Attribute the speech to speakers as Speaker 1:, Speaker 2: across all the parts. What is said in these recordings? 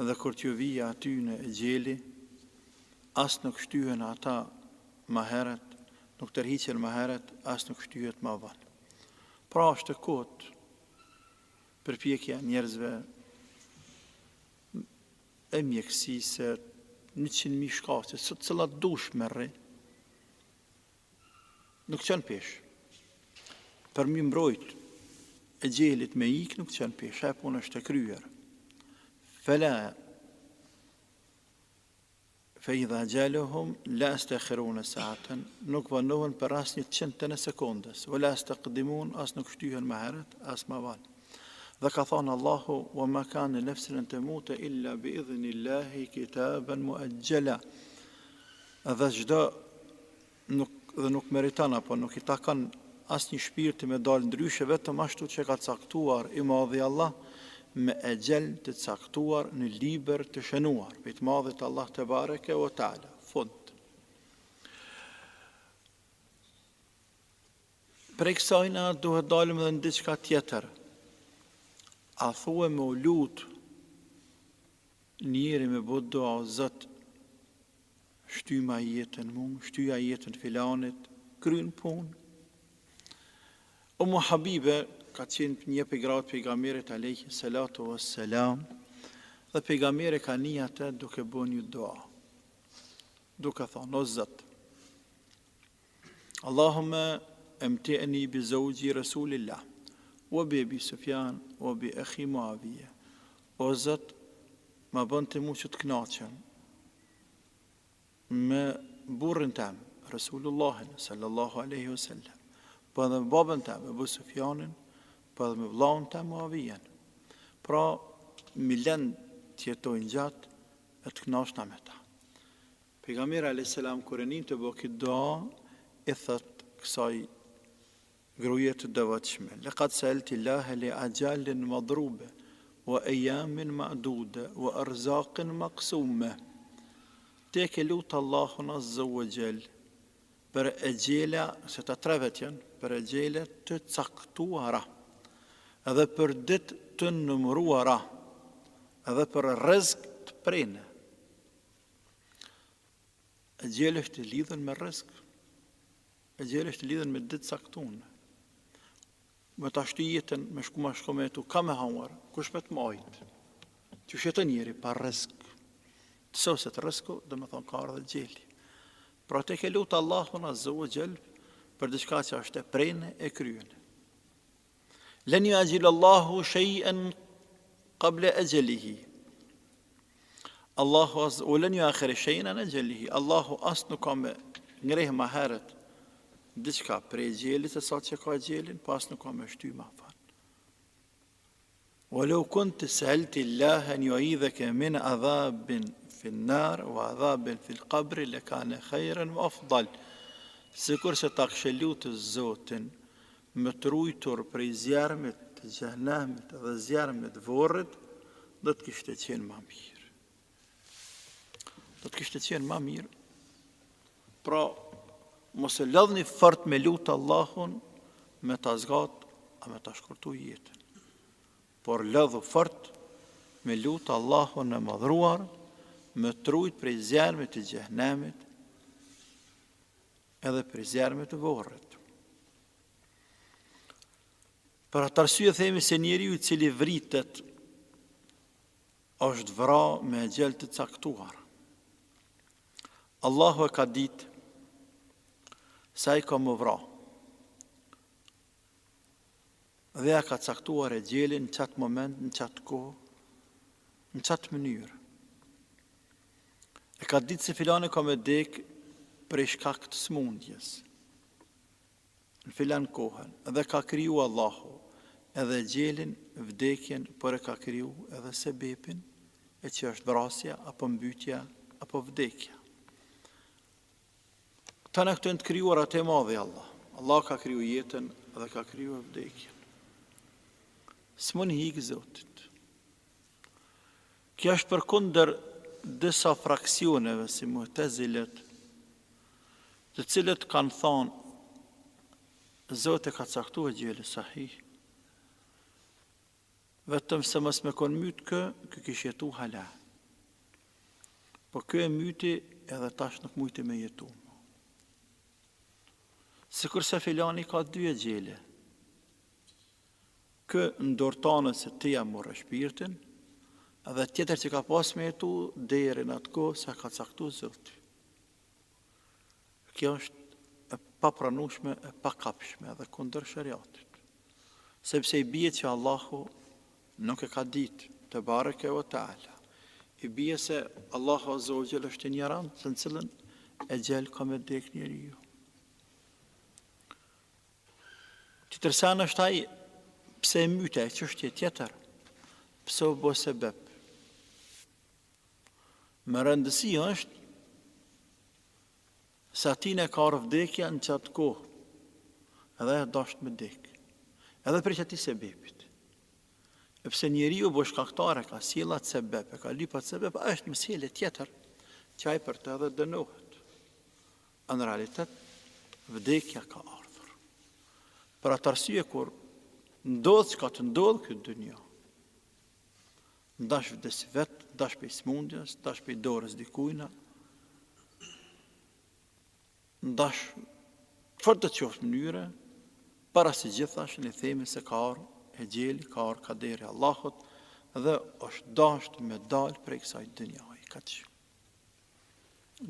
Speaker 1: dhe kur t'ju vija aty në e gjeli, as nuk shtyhen ata ma heret, nuk tërhiqen ma heret, as nuk shtyhet ma vonë. Pra është kot përpjekja njerëzve e mjekësisë 100.000 shkaqe, së të cilat dush me rri, nuk qënë pesh. Për mi mbrojt e gjelit me ik, nuk qënë pesh, e punë është e kryer. Fela, fe idha gjeluhum, la astakhiruuna sa'atan, nuk vënohen për as 100 sekondës, o la astaqdimun, as nuk shtyhen ma heret, as ma vonë. Dhe ka thonë Allahu, wa ma kana nafsin an tamuta illa bi idhnillahi kitaban muajjala. Dhe çdo nuk meriton apo nuk i takon asnjë shpirti me dalë ndryshe, vetëm ashtu që ka caktuar i madhi Allah me ajal të caktuar në libër të shënuar, për të madhit Allah te bareke o taala. Fund. Prej kësajna duhet dalim edhe në diçka tjetër. A thue me u lut njeri me bo doa o Zot, shtyma jetën mu, shtyja jetën filanit, kryen punë. Umu Habibe ka qenë një pejgamber pejgamberit alayhi salatu wassalam, dhe pejgamberi ka një atë duke bo një doa, duke thonë, o Zot, Allahumma amti'ni bi zawji Rasulillah, wa bi Abi Sufjan, wa bi akhi Muawiya. O Zot, ma bën të mu që të knaqem me burrin tem, Rasulullahin sallallahu alaihi wasallam, po edhe me babën tem, Abu Sufjanin, po edhe me vllahun tem Muawiyan. Pra, mi lën të jetojnë gjatë e të knaqna me ta. Pejgamberi alayhis salam kur e nin të bëj këtë dua, i thot kësaj gruaje të devotshme, laqad sa'alti Allah li ajalin madrube, wa ayamin ma'duda, wa arzaqin maqsuma. Te ke lutë Allahun azza wa jall për e gjela, se të trevet janë, për e gjela të caktuara, edhe për dit të numëruara, edhe për rrezik të prene. E gjela është lidhën me rrezik, e gjela është lidhën me dit caktuara. Me ta shty jetën, me shku me tu, ka me hangar, kush me të majt, që shetë njeri pa rrezik. Të soset rrezku, dhe me thonë ka ardhe gjeli. Pra te ke lutë Allahun azza wa jall për diçka që është e prene e kryene. Len yu'ajjil Allahu shay'an qabla ajalihi. Allahu azza wa len yu'akhir shay'an an ajalihi. Allahu as nuk ka me ngreh ma herët diçka prej gjelit e sa që ka gjelin, pas nuk ka me shty ma fan. Walau kunte sa'alti Allah an yu'idhaka min adhabin fi an-nar wa adhabin fi al-qabr lakana khayran wa afdal. Sikur se ta kishe lutë Zotin me të rujtur prej zjarmit të xhenemit dhe zjarmit të vorrit, do të kishte qenë më mirë. Do të kishte qenë më mirë. Pra, mos e lodhni fort me lutë Allahun me ta zgat a me ta shkurtu jetën. Por lodhu fort me lutë Allahun e madhruar me trujt prej zjarmit të xhenemit edhe prej zjarmit të vorrit. Për atë arsye themi se njeriu i cili vritet është vra me gjel të caktuar. Allahu e ka ditë sa i ka më vra. Dhe ja ka caktuar e gjelin në qatë moment, në qatë kohë, në qatë mënyrë. E ka ditë se filani ka me dekë prej shkak të smundjes. Në filan kohën, edhe ka kriju Allahu, edhe gjelin, vdekjen, por e ka kriju edhe sebepin, e që është vrasja, apo mbytja, apo vdekja. Këta në këto në të kryuar atë e madhi Allah. Allah ka kriju jetën dhe ka kriju vdekjen. S'mon hikë Zotit. Kjo është përkundër disa fraksioneve si Mu'tazilet, të cilët kanë thonë Zoti ka caktuar gjeli sahih, vetëm se mos me kon myt kë kish jetu hala. Po kjo e myti edhe tash nuk mujti me jetu. Sikur se filani ka 2 gjele. Kë ndortanës se ti jam morë shpirtin, edhe tjetër që ka pas me jetu deri në atë kohë sa ka caktu Zoti. Kjo është e papranueshme, e pakapshme edhe kundër shariatit. Sepse i bie që Allahu nuk e ka ditë te bareke o taala. I bie se Allahu azza wa jalla është ignorant, në cilën e gjel ka me dek njeriu. Tjetërsan është ai pse e myte e çështje tjetër, pse u bë sebeb. Më rëndësi është se atine ka arë vdekja në qatë kohë, edhe e dasht me dek, edhe për që ati sebebit. E pse njeriu bo shkaktare ka sielat sebeb, e ka lipat sebeb, është mësile tjetër, që ai për të edhe dënohet. Në realitet, vdekja ka ardhur. Për atë arsye kur ndodh që ka të ndodh këtë dynja, ndash vdesi vetë, ndash për smundjes, ndash për dorës dikujna, ndash për të qoftë mënyre, para se gjithash në themi se ka arë e gjeli, ka arë kaderi Allahot, dhe është dasht me dalë prej kësaj dënjaj, ka që.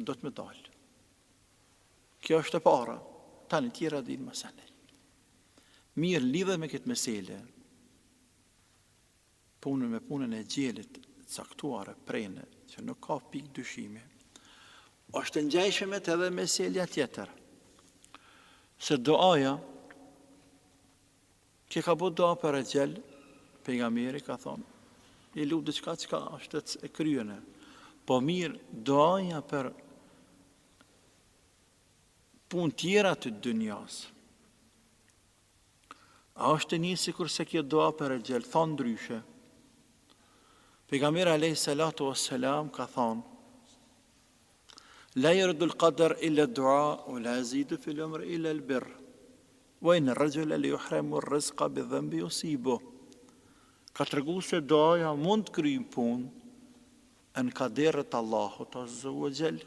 Speaker 1: Do të me dalë. Kjo është e para, tani tjera din masane. Mirë lidhe me këtë mesele, punën me punën e gjelit, caktuare prejnë, që nuk ka pikë dyshime, është ngjajshme edhe meselja tjetër. Se doaja, që ka bërë doa për e gjell, pejgamberi ka thonë, i lutë diçka që është e kryene. Po mirë, doaja për punë tjera të dynjas. A është një sikur se kjo doa për e gjell, thonë ndryshe. Pejgamberi alayhi salatu wassalam ka thonë, la yurdu al-qadar illa ad-du'a wa la yazidu fi al-amr illa al-birr wa in ar-rajula la yuhramu ar-rizqa bi-dhanbi yusibu. Ka treguar se doaja mund të kryejë punë në kaderët Allahut azza wa jall.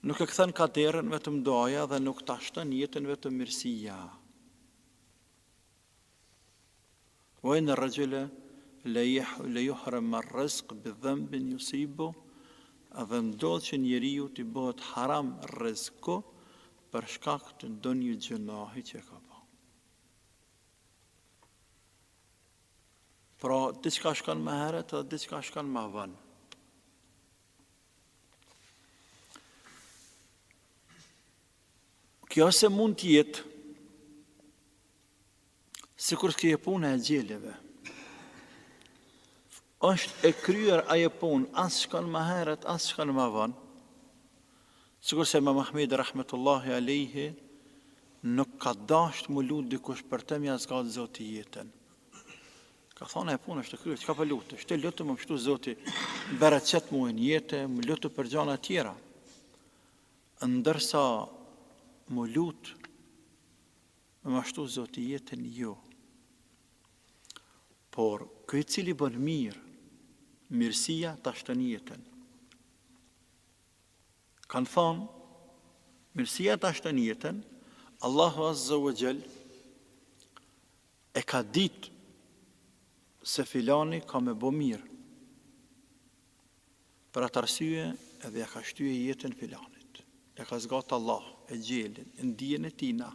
Speaker 1: Nuk e kthen kaderën vetëm doaja dhe nuk ta shton jetën vetëm mirësia. Wa in ar-rajula la yuhramu ar-rizqa bi-dhanbi yusibu. Edhe ndodhë që njeriu t'i bëhet haram rrezku për shkak të ndonjë gjunahi që ka bërë. Pra, diçka shkon më herët edhe diçka shkon më vonë. Kjo se mund të jetë sikur kjo puna e gjeleve. Është e kryer ajo punë, as shkon më herët, as shkon më vonë. Sikur se Imam Ahmedi rahmetullahi alayhi nuk ka dashur të më lut dikush për të mja zgjat Zoti jetën. Ka thonë e punë është e kryer, çka po lutesh? Të lutem më kështu Zoti, bereqet mua në jetë, më lutu për gjëra të tjera. Ndërsa më lut më ashtu Zoti jetën jo. Por ky i cili bën mirë, mirësia ta shton jetën. Kanë thonë, mirësia ta shton jetën, Allahu azza wa jall e ka ditë se filani ka me bë mirë. Për atë arsye edhe ja ka shtyje jetën filanit. Ja ka zgatë Allah e gjelin, në dijen e tina.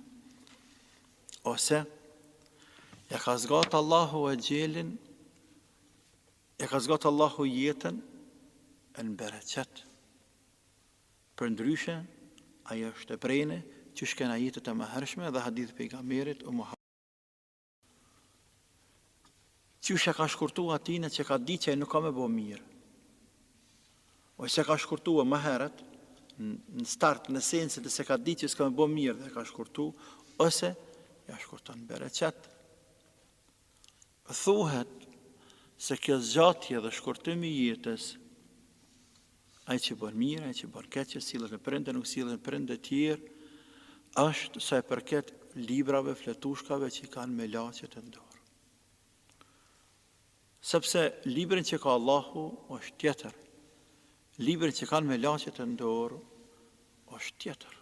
Speaker 1: Ose ja ka zgatë Allahu e gjelin, ja ka zgatë Allahu jetën e në bereqet. Për ndryshe, ajo është e prejne që shkena jetët e mëhershme dhe hadith pejgamberit u Muhammed. Qyshe ka shkurtu atine që ka di që e nuk ka me bo mirë. Ose ka shkurtu më herët, në start, në sensit e se ka di që s'ka me bo mirë dhe ka shkurtu, ose ja shkurton bereqet. Thuhet se kjo zgjatje dhe shkurtimi i jetës, ai që bën mirë, ai që bën keq, që sillet me prindë, nuk sillet me prindë të tjerë, është sa e përket librave, fletushkave që kanë me laqet e dorë. Sepse librin që ka Allahu është tjetër, Librin që kanë me laqet e ndorë është tjetër.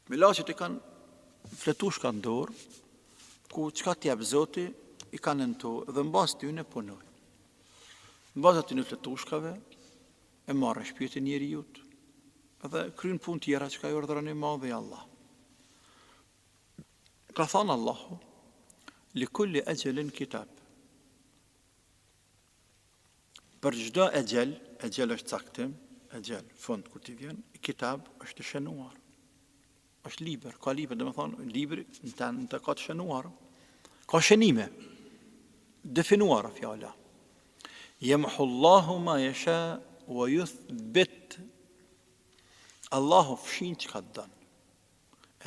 Speaker 1: Me laqet e kanë fletushka ndorë, ku qka t'jep Zoti, i kanë në to, dhe në bazë t'yne punojnë. Në bazë aty në fletushkave, e marrë në shpjetin njeri jutë, dhe krynë pun tjera që ka i ordhërën i madhe Allah. Ka thonë Allahu, li kulli e gjelin kitab. Për gjdo e gjel është caktim, e gjel, fund, kur t'i vjen, kitab është shënuar. është liber, ka liber, dhe me thonë, libri në të ka të shënuar. Ka shënime, definuar fjala. Jemhu Allahu ma yasha wa yuthbit. Allahu fshin që ka të dënë,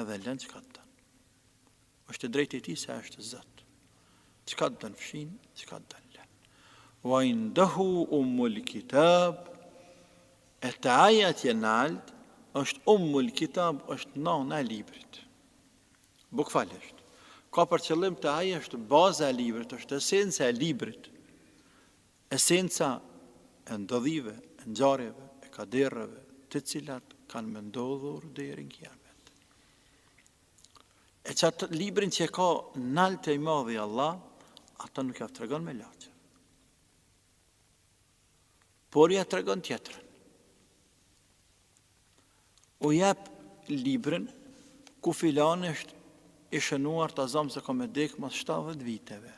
Speaker 1: edhe lën që ka të dënë. është drejt e ti se është Zot. Që ka të dënë fshin, që ka të dënë lën. Wa indahu ummul kitab, e të ajat jenë altë, është ummul kitab, është nana e librit. Bukfalisht. Ka për qëllim të aja është baza e librit, është esenca e librit. Esenca e ndodhive, e ngjarjeve, e kaderave, të cilat kanë me ndodhur deri në kiamet. E qatë librin që ka nalt e i madhi Allah, ata nuk ja tregon me laqe. Por ja tregon tjetrën. U jep librin ku filan është i shënuar të azamë se ka me dekë mas 70 viteve.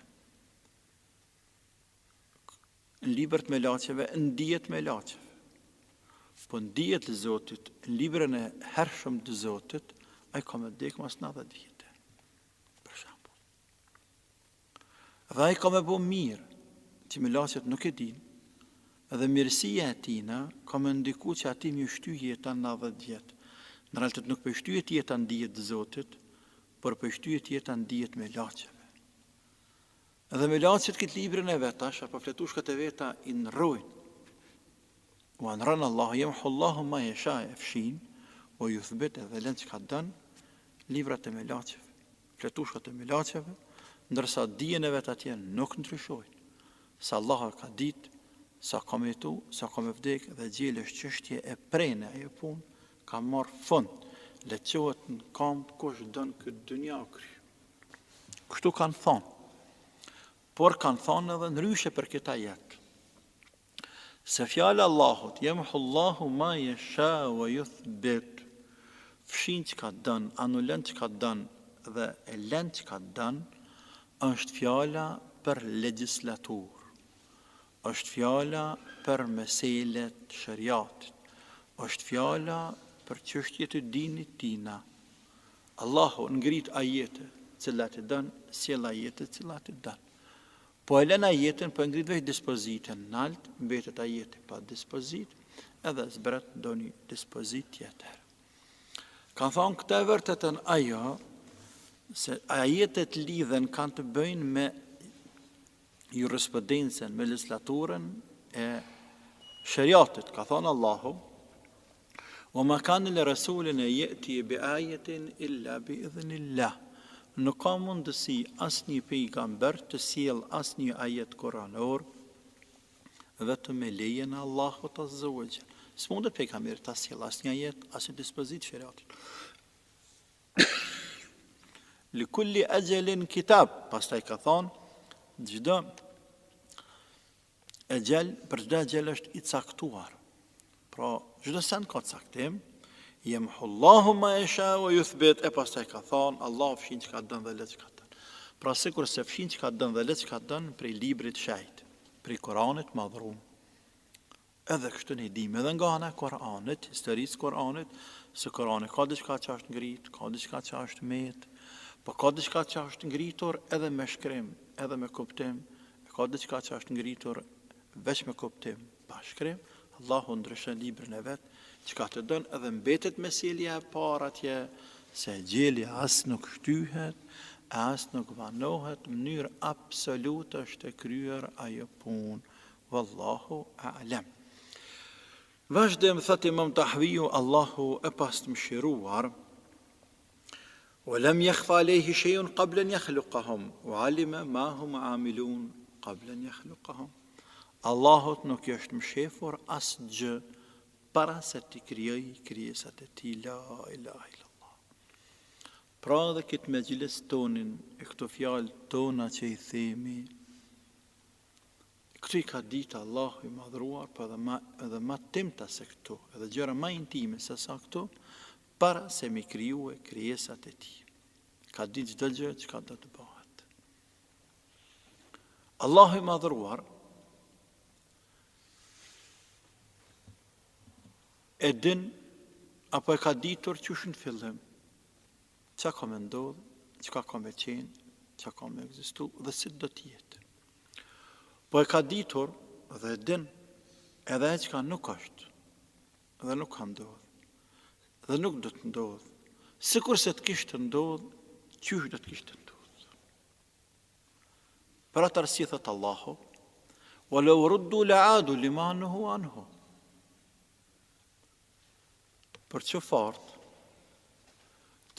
Speaker 1: Në libert me laqeve, në dijet me laqeve. Po në dijet të Zotit, në librën e hershëm të Zotit, a i ka me dekë mas 90 vite. Për shambull. Dhe a i ka me bo mirë, që me laqet nuk e din, edhe mirësia e tina ka me ndiku që ati mi shty jetan 90 vjetë. Në realitet nuk për shtyjet jetan dijet të Zotit, por për shtyjet jetan dijet me laqeve. Edhe me laqet këtë librin e vetash, apo fletushkat e veta i nërrojnë. U anëran Allah, jemhu Allahu ma yasha e fshin, o ju thbet edhe lënë që ka dënë, librat e me laqeve, fletushkat e me laqeve, ndërsa dijen e vetë atje nuk ndryshojnë. Sa Allah ka ditë, sa ka me tu, sa ka me vdek, dhe gjele është qështje e prene, ajo punë, ka marrë fund, leqohet në kam kush dënë këtë dënja o kry. Kështu kanë thonë, por kanë thonë edhe nëryshe për këta jetë. Se fjallë Allahut, jemhu Allahu ma yasha wa yuthbit, fshin që ka dënë, anullën që ka dënë dhe e lën që ka dënë, është fjalla për legislatur, është fjalla për meselet shariatit, është fjalla për çështjet e dinit tina. Allahu ngrit ajete, cilat e dënë, sjell ajete, cilat e dënë. Po e lën ajetën, po ngrit veç dispozitën nalt, mbetet ajete pa dispozit, edhe zbret do një dispozit tjetër. Kanë thonë këta e vërtetën ajo, se ajetet lidhen kanë të bëjnë me jurisprudencën, me legislaturën e shariatit. Ka thonë Allahu, wa ma kanë le rasulin e jeti bi ajetin illa bi idhnillah. Nuk ka mundësi as një pejgamber të sjell as një ajet kuranor vetëm me lejen e Allahut azza wa jall. S'mundet pejgamberi ta sjell as një ajet, as një dispozit shariatit. Li kulli ajalin kitab, pastaj ka thonë çdo ajal, për çdo ajal është i caktuar. Pra çdo sen ka caktim. Jemhu Allahu ma yasha wa yuthbit, e pastaj ka thonë Allah fshin që ka dënë dhe le që ka dënë. Pra sikur se fshin që ka dënë dhe le që ka dënë prej librit shajt, prej Koranit madhrum. Edhe kështu ne dim edhe nga ana Koranit, historisë Koranit, se Korani ka diçka që është ngrit, ka diçka që është met, po ka diçka që është ngritur edhe me shkrim, edhe me kuptim, ka diçka që është ngritur veç me kuptim, pa shkrim. Allahu ndryshon librin e vet, që ka të dënë edhe mbetet me sjellja e parë atje, se gjelja as nuk shtyhet, as nuk vanohet, në mënyrë absolute është e kryer ajo punë. Wallahu a'lam. Vazhdim thot Imam Tahwiu, Allahu e pas të mëshiruar, ولم يخف عليه شيء قبل أن يخلقهم وعلم ما هم عاملون قبل أن يخلقهم. Allahut nuk është mshefur asgjë para se t'i krijoj krijesat e tij, la ilaha illallah. Pra dhe këtë mejlis tonin, e këto fjalë tona që i themi, këtu i ka ditë Allahu i madhruar, pa edhe ma timta se këtu, edhe gjëra ma intime se sa këtu, para se mi kriju e krijesat e tij. Ka ditë çdo gjë që ka do të bëhet. Allahu i madhruar e din, apo e ka ditur qysh në fillim, çka ka me ndodh, çka ka me qenë, çka ka me ekzistu dhe si do t'jetë. Po e ka ditur dhe e din edhe e çka nuk është, dhe nuk ka ndodh, dhe nuk do të ndodh, sikur se të kishtë ndodh, qysh do të kishtë ndodh. Për atë arsye thot Allahu, walau ruddu la'adu lima nuhu anhu. Për që fartë,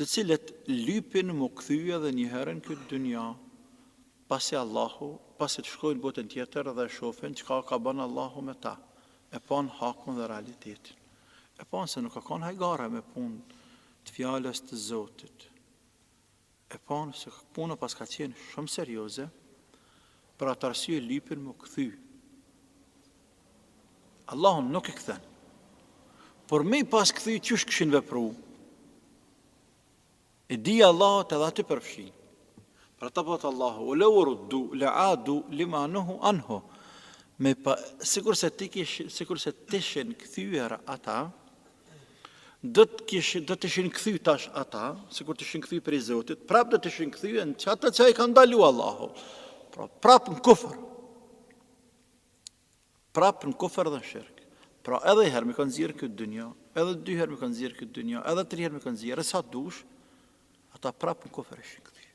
Speaker 1: të cilët lypin më këthyja dhe njëherën këtë dynja, pasi Allahu, pasi të shkojnë botën tjetër dhe shofen që ka bënë Allahu me ta, e panë hakun dhe realitetin, e panë se nuk ka kanë hajgare me punë të fjales të Zotit, e panë se puna pas ka qenë shumë serioze, për atë arsye lypin më këthy. Allahun nuk i këthen, por me pas këthy qysh këshin vepru, e di Allahot edhe aty përfshin. Për ata po të Allahu, u leu ruddu, le adu, lima nuhu anhu, sikur se tishin këthyër ata, do të ishin këthy tash ata, sikur të ishin këthy për i Zotit, prap do të ishin këthy në që ata që i ka ndalu Allahu, prap në kufër, prap në kufër dhe në shirk. Pra edhe herë me kanë zirë këtë dynja, edhe 2 herë me kanë zirë këtë dynja, edhe 3 herë me kanë zirë, e sa dush, ata prapë në kufër ishin këthy.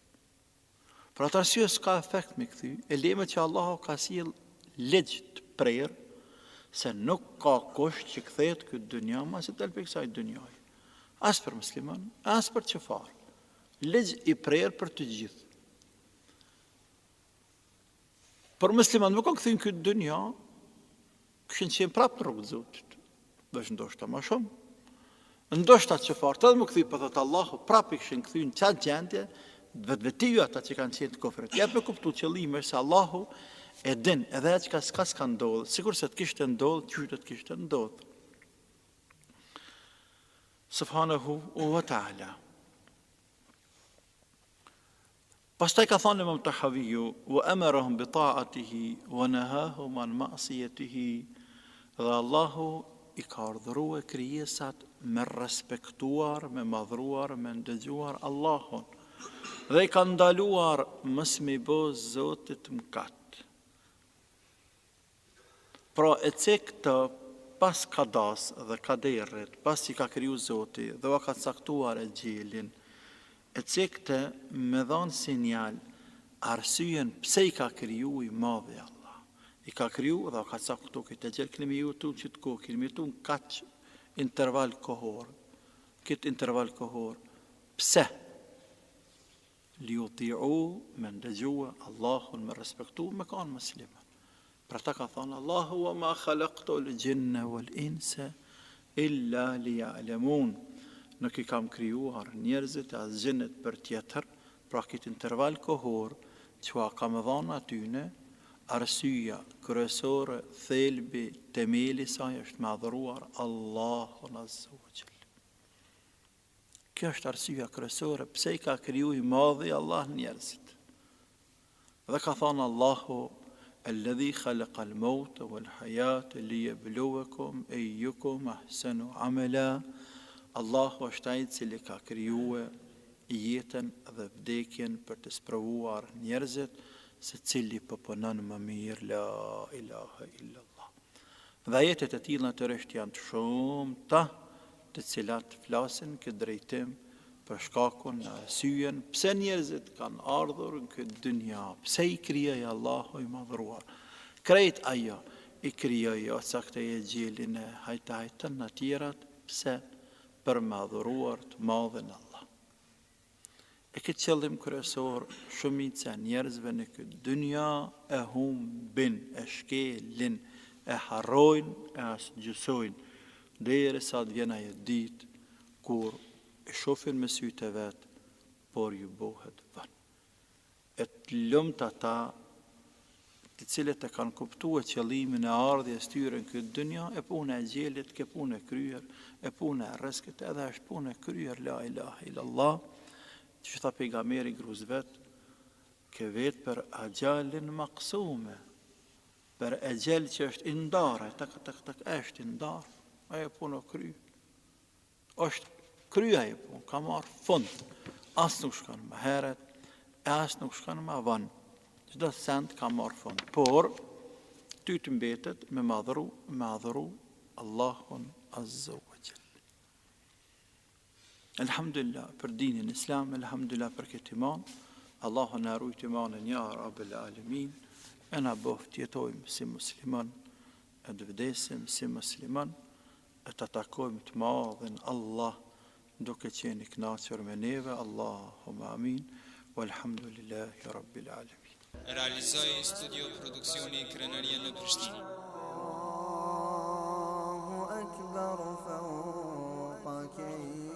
Speaker 1: Pra atë arsye s'ka efekt me këthy, e leme që Allahu ka sjell ligj të prerë, se nuk ka kush që kthehet këtë dynja, ma se del për kësaj dynjaj. As për musliman, as për qëfar. Ligj i prerë për të gjithë. Për musliman nuk kanë kthyer këtë dynja, këshin qenë prapë në rrugë të Zotit, veç ndoshta ma shumë. Ndoshta që fartë edhe më këthy për thëtë Allahu, prapë i këshin këthy në qatë gjendje, vetë ata që kanë qenë të kofret. Ja për kuptu qëllime se Allahu e din, edhe e që ka s'ka ndodhë, sikur se të kishtë ndodhë, qysh të kishtë ndodhë. Subhanahu wa ta'ala. Pastaj ka thonë Imam Tahaviju, wa amarahum bi ta'atihi, wa nahahum an ma'siyatihi, dhe Allahu i ka ardhëruar krijesat me respektuar, me madhruar, me ndëgjuar Allahun, dhe i ka ndaluar mos me bë Zotit mëkat. Pra e cek të pas kadas dhe kaderit, pas i ka kriju Zoti dhe va ka caktuar e gjelin, e cek të me dhanë sinjal arsyen pse i ka kriju i madhi Allah. I ka kriju dhe ka caktu këtë gjel, këni me ju tu që të kohë, këni me tu në kaq interval kohor, këtë interval kohor, pse? Li u thiu me ndëgjua Allahun, me respektu, me kanë musliman. Pra ta ka thonë Allahu wa ma khalaqtu l-jinna wal-insa illa liya'lamun. Nuk i kam krijuar njerëzit as gjinët për tjetër, pra këtë interval kohor që ka më dhanë atyne, arsyeja kryesore, thelbi, temeli saj është me adhuruar Allahun azza wa jall. Kjo është arsyeja kryesore pse i ka kriju i madhi Allah njerëzit. Dhe ka thonë Allahu, alladhi khalaqa al-mauta wal-hayata liyabluwakum ayyukum ahsanu amala. Allahu është ai i cili ka krijuar jetën dhe vdekjen për të sprovuar njerëzit, se cili po punon më mirë, la ilaha illallah. Dhe ajetet e tilla të rështë janë të shumta, të cilat flasin këtë drejtim për shkakun në arsyen pse njerëzit kanë ardhur në këtë dynja, pse i krijoi Allahu i madhruar. Krejt ajo i krijoi ose këtë e gjelin e hajtën në tjerat, pse? Për madhuruar të madhin Allah. E këtë qëllim kryesor, shumica e njerëzve në këtë dynja e humbin, e shkelin, e harrojnë, e asgjësojnë, derisa të vjen ajo ditë kur e shohin me sytë e vet, por ju bëhet vën. E të lumt ata të cilët e kanë kuptuar qëllimin e ardhjes tyre në këtë dynja, e puna e gjelit, ke punë e kryer, e puna e rrezikut, edhe është punë e kryer, la ilaha illallah, që tha pejgamberi gruz vet, ke vetë për ajalin maqsume, për ajal që është i ndarë, është i ndarë, ajo punë kry, është kry ajo punë, ka marrë fund, asë nuk shkon më heret, e asë nuk shkon më vonë, çdo send ka marrë fund, por ty të mbetet me madhuru Allahun Azza wa Jall. Elhamdulillah për dinin islam, elhamdulillah për këtë iman, Allahu na rujt imanin ja Rabbel Alamin, e na boft jetojmë si musliman, e të vdesim si musliman, e të takojmë të madhin Allah, duke qenë i kënaqur me neve, Allahumma amin, walhamdulillahi Rabbil Alamin.
Speaker 2: Realizoi studio produksioni Krenaria në Prishtinë.
Speaker 3: Allahu akbar fawqa